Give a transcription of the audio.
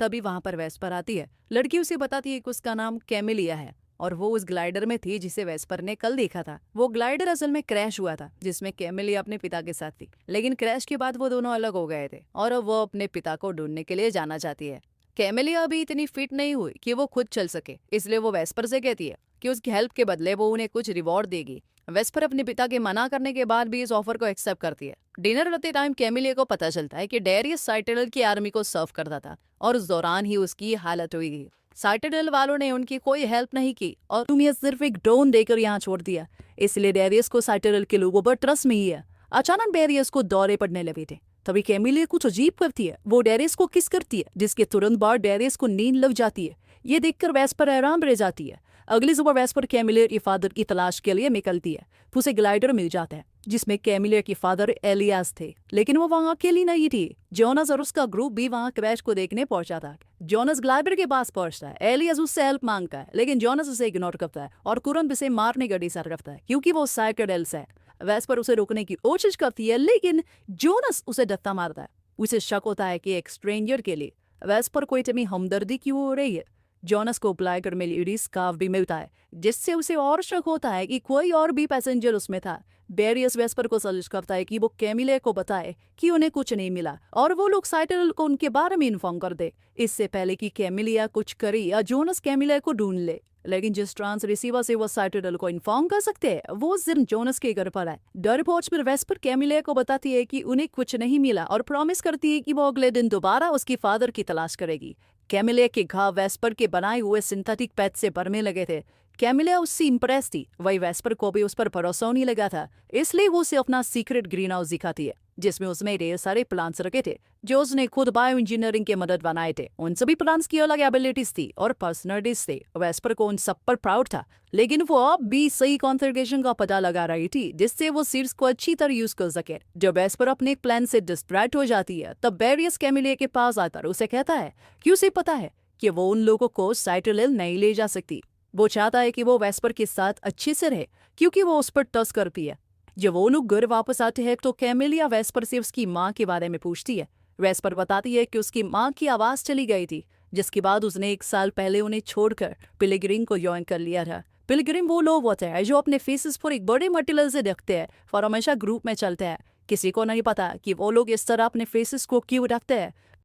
तभी वहां पर वेस्पर आती है। लड़की उसे बताती है कि उसका नाम कैमिलिया है और वो उस ग्लाइडर में थी जिसे वेस्पर ने कल देखा था। वो ग्लाइडर असल में क्रैश हुआ था जिसमें कैमिलिया अपने पिता के साथ थी, लेकिन क्रैश के बाद वो दोनों अलग हो गए थे और अब वो अपने पिता को ढूंढने के लिए जाना चाहती है। कैमिलिया अभी इतनी फिट नहीं हुई कि वो खुद चल सके, इसलिए वो वेस्पर से कहती है कि उसकी हेल्प के बदले वो उन्हें कुछ रिवॉर्ड देगी। वेस्पर अपने पिता के मना करने के बाद भी इस ऑफर को एक्सेप्ट करती है। डिनर करते टाइम कैमिलिया को पता चलता है कि डेरियस साइटेडल की आर्मी को सर्व करता था और उस दौरान ही उसकी हालत हुई गई। साइटेडल वालों ने उनकी कोई हेल्प नहीं की और तुम्हें सिर्फ एक ड्रोन देकर यहाँ छोड़ दिया, इसलिए डेरियस को साइटेडल के लोगों पर ट्रस्ट नहीं है। अचानक डेरियस को दौरे पड़ने लगे थे। तभी कैमिलिया कुछ अजीब करती है, वो डेरियस को किस करती है जिसके तुरंत बाद डेरियस को नींद लग जाती है। ये देखकर वेस्पर हैरान रह जाती है। अगली सुबह वेस्पर कैमिलिया के फादर की तलाश के लिए निकलती है। उसे ग्लाइडर मिल जाता है जिसमें कैमिलिया के फादर एलियास थे, लेकिन वो वहां अकेली नहीं थी। जोनस और उसका ग्रुप भी वहां क्रैश को देखने पहुंचा था। जोनस ग्लाइडर के पास पहुंचता है। एलियास उससे हेल्प मांगता है, लेकिन जोनस उसे इग्नोर करता है और तुरंत उसे मारने का डिसाइड करता है क्योंकि वो साइकेडेल्स है। वेस्पर उसे रोकने की कोशिश करती है, लेकिन जोनस उसे धक्का मारता है। उसे शक होता है कि एक स्ट्रेंजर के लिए वेस्पर को इतनी हमदर्दी क्यों हो रही है। जोनस को ग्लाइडर में लेडी स्कार्फ भी मिलता है, जिससे उसे और शक होता है कि कोई और भी पैसेंजर उसमें था। डेरियस वेस्पर को सजेस्ट करता है कि वो कैमिलिया को बताए कि उन्हें कुछ नहीं मिला और वो लोग साइटेडल को उनके बारे में इन्फॉर्म कर दे, इससे पहले कि कैमिलिया कुछ करे या जोनस कैमिलिया को ढूंढ ले। लेकिन जिस ट्रांस रिसीवर से वो साइटेडल को इन्फॉर्म कर सकते हैं वो सिर्फ जोनस के घर पर है। डरपोच पर वेस्पर कैमिलिया को बताती है कि उन्हें कुछ नहीं मिला और प्रॉमिस करती है कि वो अगले दिन दोबारा उसकी फादर की तलाश करेगी। कैमिलिया के घाव वेस्पर के बनाए हुए सिंथेटिक पैच से भरने लगे थे। कैमिलिया उससे इंप्रेस थी, वही वेस्पर को भी उस पर भरोसा होने लगा था, इसलिए वो उसे अपना सीक्रेट ग्रीन हाउस दिखाती है जिसमें उसमें ढेर सारे प्लांट्स रखे थे जो उसने खुद बायो इंजीनियरिंग के मदद बनाए थे। उन सभी प्लांट्स की अलग एबिलिटीज थी और पर्सनलिटीज थे। वेस्पर को उन सब पर प्राउड था, लेकिन वो अब भी सही कॉन्फ़िगरेशन का पता लगा रही थी जिससे वो सीड्स को अच्छी तरह यूज कर सके। जब वेस्पर अपने प्लान से डिस्ट्रैक्ट हो जाती है तब डेरियस कैमिलिया के पास आकर उसे कहता है कि उसे पता है कि वो उन लोगों को साइटेडल नहीं ले जा सकती। वो चाहता है कि वो वेस्पर के साथ अच्छे से रहे क्योंकि वो उस पर टच करती है। जब वो लोग घर वापस आते हैं तो कैमिलिया वेस्पर से उसकी माँ के बारे में पूछती है। वेस्पर बताती है कि उसकी माँ की आवाज़ चली गई थी, जिसके बाद उसने 1 साल पहले उन्हें छोड़कर पिलग्रिम को ज्वाइन कर लिया था। पिलग्रिम वो लोग होते हैं जो अपने फेसेस पर एक बड़े मटेरियल से ढकते हैं और हमेशा ग्रुप में चलते हैं। किसी को नहीं पता कि वो लोग इस तरह अपने फेसेस को क्यों रखते हैं।